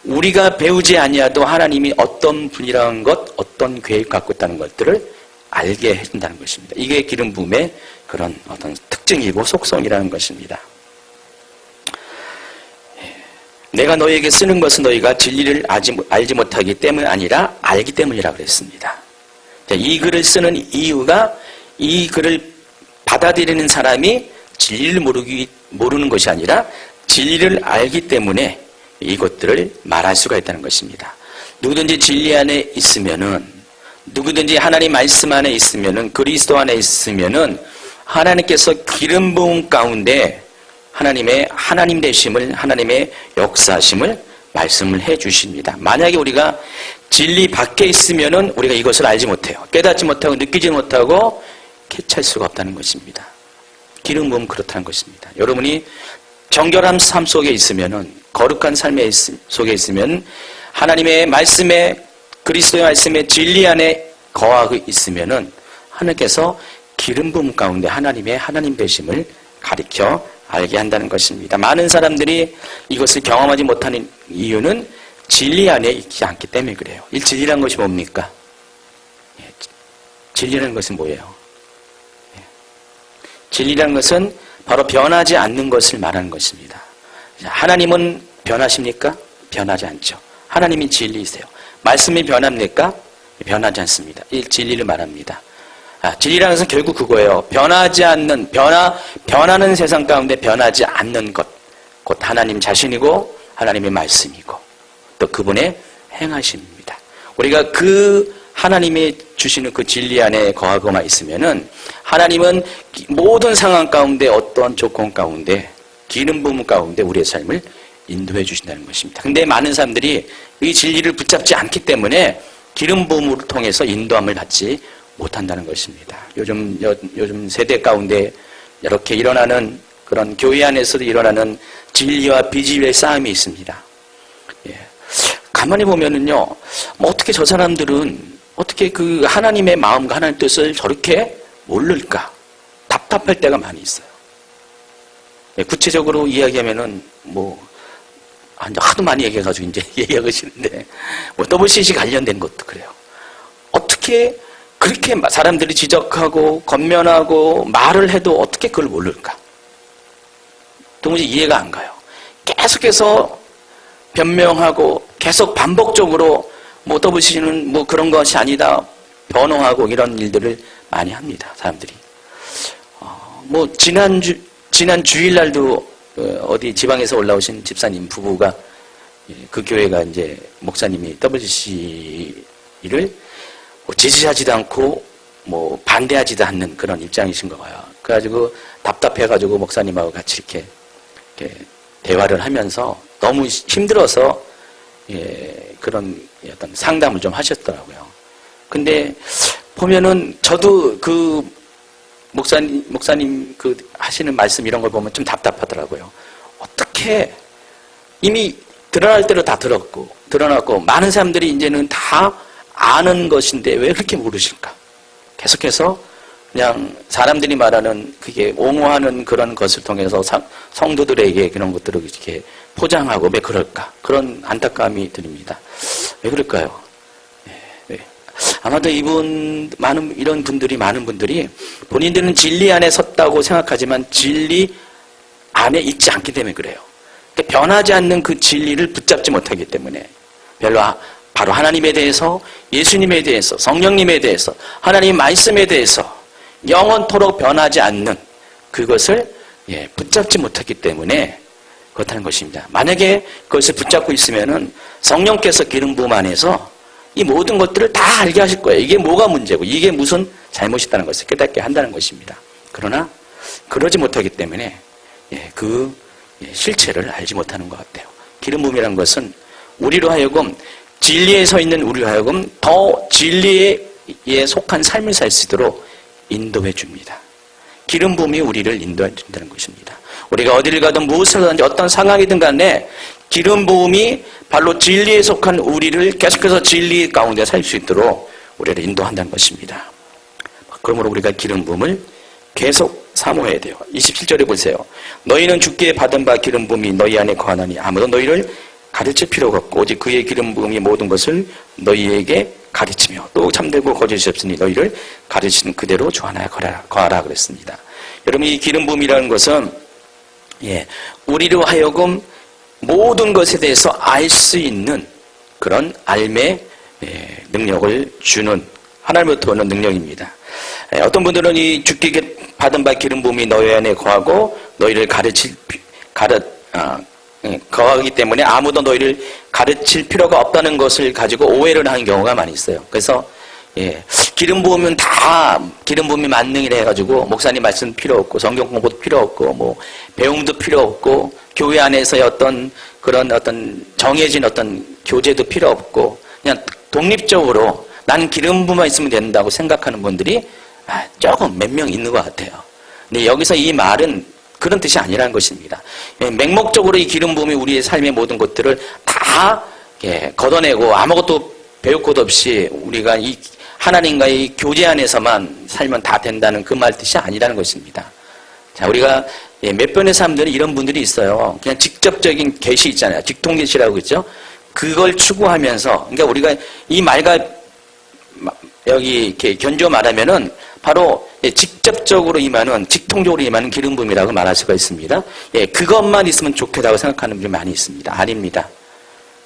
우리가 배우지 아니하도 하나님이 어떤 분이라는 것, 어떤 계획 갖고 있다는 것들을 알게 해준다는 것입니다. 이게 기름 부음의 그런 어떤 특징이고 속성이라는 것입니다. 내가 너희에게 쓰는 것은 너희가 진리를 알지 못하기 때문 아니라 알기 때문이라 그랬습니다. 이 글을 쓰는 이유가 이 글을 받아들이는 사람이 진리를 모르는 것이 아니라 진리를 알기 때문에 이것들을 말할 수가 있다는 것입니다. 누구든지 진리 안에 있으면은, 누구든지 하나님 말씀 안에 있으면은, 그리스도 안에 있으면은 하나님께서 기름 부음 가운데 하나님의 하나님 되심을, 하나님의 역사심을 말씀을 해 주십니다. 만약에 우리가 진리 밖에 있으면은 우리가 이것을 알지 못해요. 깨닫지 못하고 느끼지 못하고 캐치할 수가 없다는 것입니다. 기름 부음 그렇다는 것입니다. 여러분이 정결한 삶 속에 있으면은, 거룩한 삶의 속에 있으면 하나님의 말씀에, 그리스도의 말씀에 진리 안에 거하고 있으면은 하나님께서 기름 부음 가운데 하나님의 하나님 되심을 가리켜 알게 한다는 것입니다. 많은 사람들이 이것을 경험하지 못하는 이유는 진리 안에 있지 않기 때문에 그래요. 이 진리라는 것이 뭡니까? 진리라는 것은 뭐예요? 진리라는 것은 바로 변하지 않는 것을 말하는 것입니다. 하나님은 변하십니까? 변하지 않죠. 하나님이 진리이세요. 말씀이 변합니까? 변하지 않습니다. 이 진리를 말합니다. 진리라는 것은 결국 그거예요. 변하지 않는, 변하는 세상 가운데 변하지 않는 것, 곧 하나님 자신이고 하나님의 말씀이고 또 그분의 행하심입니다. 우리가 그 하나님이 주시는 그 진리 안에 거하고만 있으면은 하나님은 모든 상황 가운데, 어떠한 조건 가운데, 기름 부음 가운데 우리의 삶을 인도해 주신다는 것입니다. 근데 많은 사람들이 이 진리를 붙잡지 않기 때문에 기름 부음을 통해서 인도함을 받지 못한다는 것입니다. 요즘 세대 가운데 이렇게 일어나는 그런 교회 안에서도 일어나는 진리와 비진리의 싸움이 있습니다. 예. 가만히 보면은요, 뭐 어떻게 저 사람들은 어떻게 그 하나님의 마음과 하나님의 뜻을 저렇게 모를까? 답답할 때가 많이 있어요. 예, 구체적으로 이야기하면은 뭐 하도 많이 얘기해가지고 이제 얘기하고 싶은데 뭐 WCC 관련된 것도 그래요. 어떻게 그렇게 사람들이 지적하고 권면하고 말을 해도 어떻게 그걸 모를까? 도무지 이해가 안 가요. 계속해서 변명하고 계속 반복적으로 뭐 WCC는 뭐 그런 것이 아니다 변호하고 이런 일들을 많이 합니다. 사람들이. 뭐 지난 주일날도 어디 지방에서 올라오신 집사님 부부가 그 교회가 이제 목사님이 WCC를 지지하지도 않고 뭐 반대하지도 않는 그런 입장이신 거 봐요. 그래가지고 답답해가지고 목사님하고 같이 이렇게 대화를 하면서 너무 힘들어서 그런 어떤 상담을 좀 하셨더라고요. 근데 보면은 저도 그 목사님 그 하시는 말씀 이런 걸 보면 좀 답답하더라고요. 어떻게 이미 드러날 대로 다 드러났고 많은 사람들이 이제는 다 아는 것인데 왜 그렇게 모르실까? 계속해서 그냥 사람들이 말하는 그게 옹호하는 그런 것을 통해서 성도들에게 그런 것들을 이렇게 포장하고 왜 그럴까? 그런 안타까움이 듭니다. 왜 그럴까요? 네. 아마도 이런 분들이 많은 분들이 본인들은 진리 안에 섰다고 생각하지만 진리 안에 있지 않기 때문에 그래요. 그러니까 변하지 않는 그 진리를 붙잡지 못하기 때문에 바로 하나님에 대해서, 예수님에 대해서, 성령님에 대해서, 하나님의 말씀에 대해서 영원토록 변하지 않는 그것을 붙잡지 못했기 때문에 그렇다는 것입니다. 만약에 그것을 붙잡고 있으면은 성령께서 기름 부음 안에서 이 모든 것들을 다 알게 하실 거예요. 이게 뭐가 문제고 이게 무슨 잘못이 있다는 것을 깨닫게 한다는 것입니다. 그러나 그러지 못하기 때문에 그 실체를 알지 못하는 것 같아요. 기름 부음이라는 것은 우리로 하여금 진리에 서 있는 우리로 하여금 더 진리에 속한 삶을 살 수 있도록 인도해 줍니다. 기름 부음이 우리를 인도해 준다는 것입니다. 우리가 어디를 가든 무엇을 하든지 어떤 상황이든 간에 기름 부음이 바로 진리에 속한 우리를 계속해서 진리 가운데 살 수 있도록 우리를 인도한다는 것입니다. 그러므로 우리가 기름 부음을 계속 사모해야 돼요. 27절에 보세요. 너희는 주께 받은 바 기름 부음이 너희 안에 거하나니 아무도 너희를 가르칠 필요가 없고 오직 그의 기름 부음이 모든 것을 너희에게 가르치며 또 참되고 거짓이 없으니 너희를 가르치는 그대로 주 안에 거하라 그랬습니다. 여러분 이 기름 부음이라는 것은 우리로 하여금 모든 것에 대해서 알 수 있는 그런 알매 능력을 주는 하나님부터 오는 능력입니다. 어떤 분들은 이 주께 받은 바 기름 부음이 너희 안에 거하고 너희를 거하기 때문에 아무도 너희를 가르칠 필요가 없다는 것을 가지고 오해를 하는 경우가 많이 있어요. 그래서 기름 부으면 다 기름 부음이 만능이라 해가지고 목사님 말씀 필요 없고 성경 공부도 필요 없고 뭐 배움도 필요 없고 교회 안에서의 어떤 그런 어떤 정해진 어떤 교제도 필요 없고 그냥 독립적으로 나는 기름 부음만 있으면 된다고 생각하는 분들이 조금 몇 명 있는 것 같아요. 근데 여기서 이 말은 그런 뜻이 아니라는 것입니다. 맹목적으로 이 기름 부음이 우리의 삶의 모든 것들을 다 걷어내고 아무것도 배울 것 없이 우리가 이 하나님과의 교제 안에서만 살면 다 된다는 그 말 뜻이 아니라는 것입니다. 자, 우리가 몇 번의 사람들은 이런 분들이 있어요. 그냥 직접적인 계시 있잖아요. 직통계시라고 그러죠. 그걸 추구하면서, 그러니까 우리가 이 말과 여기 이렇게 견주어 말하면은 바로 직접적으로 임하는, 직통적으로 임하는 기름 부음이라고 말할 수가 있습니다. 그것만 있으면 좋겠다고 생각하는 분들이 많이 있습니다. 아닙니다.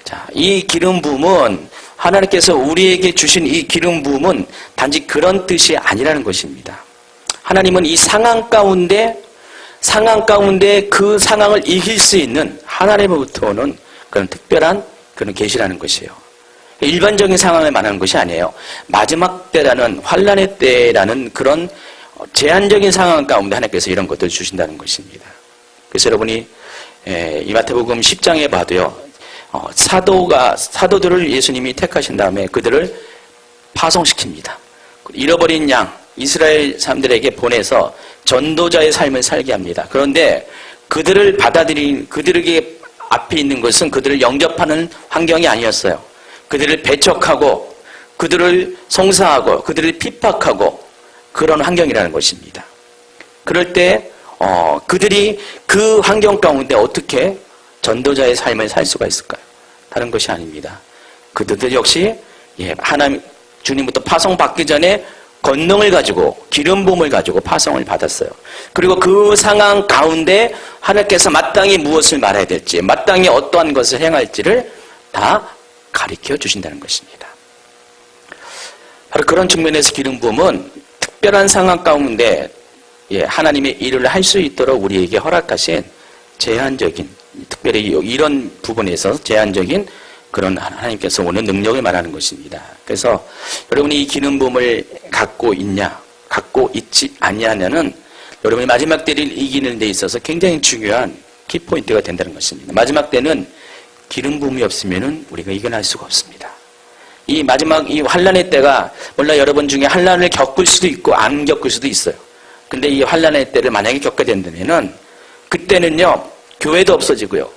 자, 이 기름 부음은 하나님께서 우리에게 주신 이 기름 부음은 단지 그런 뜻이 아니라는 것입니다. 하나님은 이 상황 가운데 그 상황을 이길 수 있는 하나님으로부터 오는 그런 특별한 그런 계시라는 것이에요. 일반적인 상황을 말하는 것이 아니에요. 마지막 때라는 환란의 때라는 그런 제한적인 상황 가운데 하나님께서 이런 것들을 주신다는 것입니다. 그래서 여러분이 이 마태복음 10장에 봐도요. 사도들을 예수님이 택하신 다음에 그들을 파송시킵니다. 잃어버린 양 이스라엘 사람들에게 보내서 전도자의 삶을 살게 합니다. 그런데 그들을 그들에게 앞에 있는 것은 그들을 영접하는 환경이 아니었어요. 그들을 배척하고 그들을 송사하고 그들을 핍박하고 그런 환경이라는 것입니다. 그럴 때 그들이 그 환경 가운데 어떻게 전도자의 삶을 살 수가 있을까요? 다른 것이 아닙니다. 그들도 역시 하나님 주님부터 파송받기 전에 권능을 가지고 기름 부음을 가지고 파송을 받았어요. 그리고 그 상황 가운데 하나님께서 마땅히 무엇을 말해야 될지, 마땅히 어떠한 것을 행할지를 다 가르쳐 주신다는 것입니다. 바로 그런 측면에서 기름 부음은 특별한 상황 가운데 하나님의 일을 할 수 있도록 우리에게 허락하신 제한적인, 특별히 이런 부분에서 제한적인 그런 하나님께서 오는 능력을 말하는 것입니다. 그래서 여러분이 이 기름 부음을 갖고 있냐, 갖고 있지 않냐는 여러분이 마지막 때를 이기는 데 있어서 굉장히 중요한 키포인트가 된다는 것입니다. 마지막 때는 기름 부음이 없으면 우리가 이겨낼 수가 없습니다. 이 마지막 이 환란의 때가 물론 여러분 중에 환란을 겪을 수도 있고 안 겪을 수도 있어요. 근데 이 환란의 때를 만약에 겪게 된다면은 그때는요 교회도 없어지고요.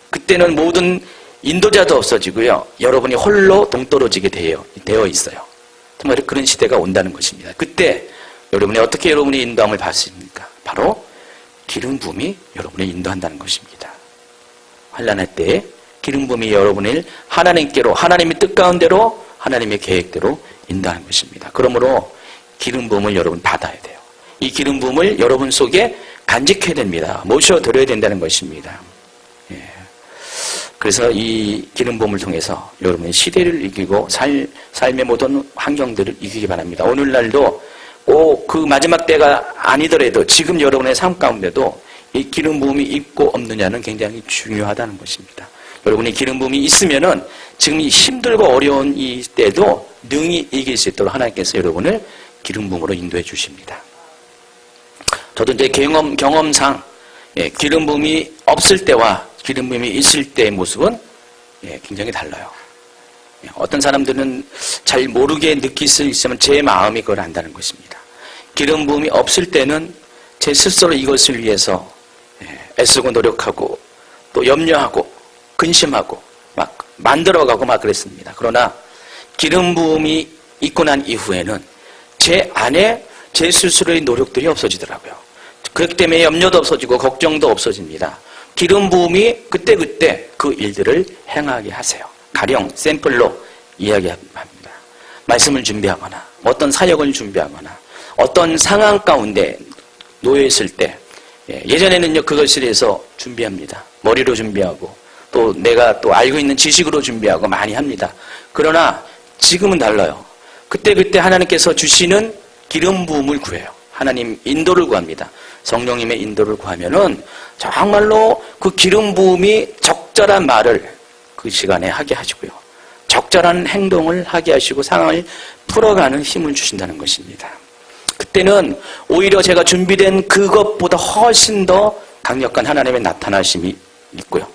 그때는 모든 인도자도 없어지고요. 여러분이 홀로 동떨어지게 되어 있어요. 정말 그런 시대가 온다는 것입니다. 그때 여러분이 어떻게 여러분의 인도함을 받습니까? 바로 기름 부음이 여러분을 인도한다는 것입니다. 환란의 때에 기름 부음이 여러분을 하나님께로, 하나님의 뜻 가운데로, 하나님의 계획대로 인도하는 것입니다. 그러므로 기름 부음을 여러분 받아야 돼요. 이 기름 부음을 여러분 속에 간직해야 됩니다. 모셔드려야 된다는 것입니다. 그래서 이 기름 부음을 통해서 여러분의 시대를 이기고 삶의 모든 환경들을 이기기 바랍니다. 오늘날도 꼭 그 마지막 때가 아니더라도 지금 여러분의 삶 가운데도 이 기름 부음이 있고 없느냐는 굉장히 중요하다는 것입니다. 여러분이 기름 부음이 있으면은 지금 힘들고 어려운 이 때도 능히 이길 수 있도록 하나님께서 여러분을 기름 부음으로 인도해 주십니다. 저도 이제 경험상 기름 부음이 없을 때와 기름 부음이 있을 때의 모습은 굉장히 달라요. 어떤 사람들은 잘 모르게 느낄 수 있으면 제 마음이 그걸 안다는 것입니다. 기름 부음이 없을 때는 제 스스로 이것을 위해서 애쓰고 노력하고 또 염려하고 근심하고 막 만들어가고 막 그랬습니다. 그러나 기름 부음이 있고 난 이후에는 제 안에 제 스스로의 노력들이 없어지더라고요. 그렇기 때문에 염려도 없어지고 걱정도 없어집니다. 기름 부음이 그때그때 그 일들을 행하게 하세요. 가령 샘플로 이야기합니다. 말씀을 준비하거나 어떤 사역을 준비하거나 어떤 상황 가운데 놓여있을 때 예전에는요 그것을 위해서 준비합니다. 머리로 준비하고 또 내가 또 알고 있는 지식으로 준비하고 많이 합니다. 그러나 지금은 달라요. 그때그때 하나님께서 주시는 기름 부음을 구해요. 하나님 인도를 구합니다. 성령님의 인도를 구하면은 정말로 그 기름 부음이 적절한 말을 그 시간에 하게 하시고요. 적절한 행동을 하게 하시고 상황을 풀어가는 힘을 주신다는 것입니다. 그때는 오히려 제가 준비된 그것보다 훨씬 더 강력한 하나님의 나타나심이 있고요.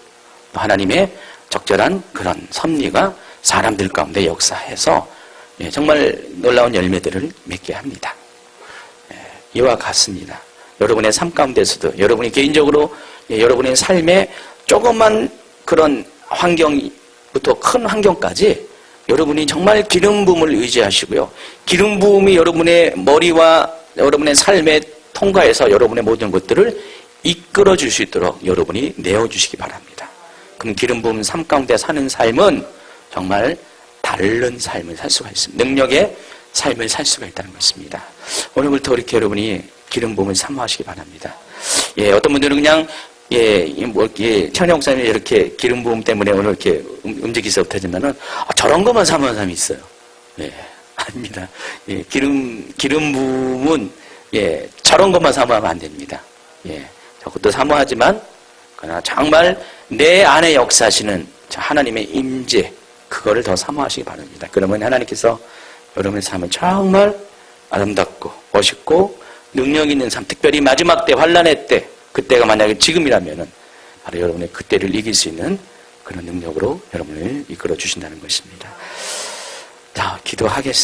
또 하나님의 적절한 그런 섭리가 사람들 가운데 역사해서 정말 놀라운 열매들을 맺게 합니다. 이와 같습니다. 여러분의 삶 가운데서도 여러분이 개인적으로 여러분의 삶에 조그만 그런 환경부터 큰 환경까지 여러분이 정말 기름 부음을 의지하시고요. 기름 부음이 여러분의 머리와 여러분의 삶에 통과해서 여러분의 모든 것들을 이끌어 줄 수 있도록 여러분이 내어주시기 바랍니다. 그럼 기름 부음 삶 가운데 사는 삶은 정말 다른 삶을 살 수가 있습니다. 능력의 삶을 살 수가 있다는 것입니다. 오늘부터 이렇게 여러분이 기름 부음을 사모하시기 바랍니다. 어떤 분들은 그냥 천영 목사님이 이렇게 기름 부음 때문에 오늘 이렇게 움직이지 못하지만은 저런 것만 사모하는 사람이 있어요. 아닙니다. 기름 부음은 저런 것만 사모하면 안 됩니다. 저것도 사모하지만 그러나 정말 내 안에 역사하시는 하나님의 임재 그거를 더 사모하시기 바랍니다. 그러면 하나님께서 여러분의 삶은 정말 아름답고 멋있고 능력 있는 삶, 특별히 마지막 때 환난의 때 그때가 만약에 지금이라면은 바로 여러분의 그때를 이길 수 있는 그런 능력으로 여러분을 이끌어 주신다는 것입니다. 자, 기도하겠습니다.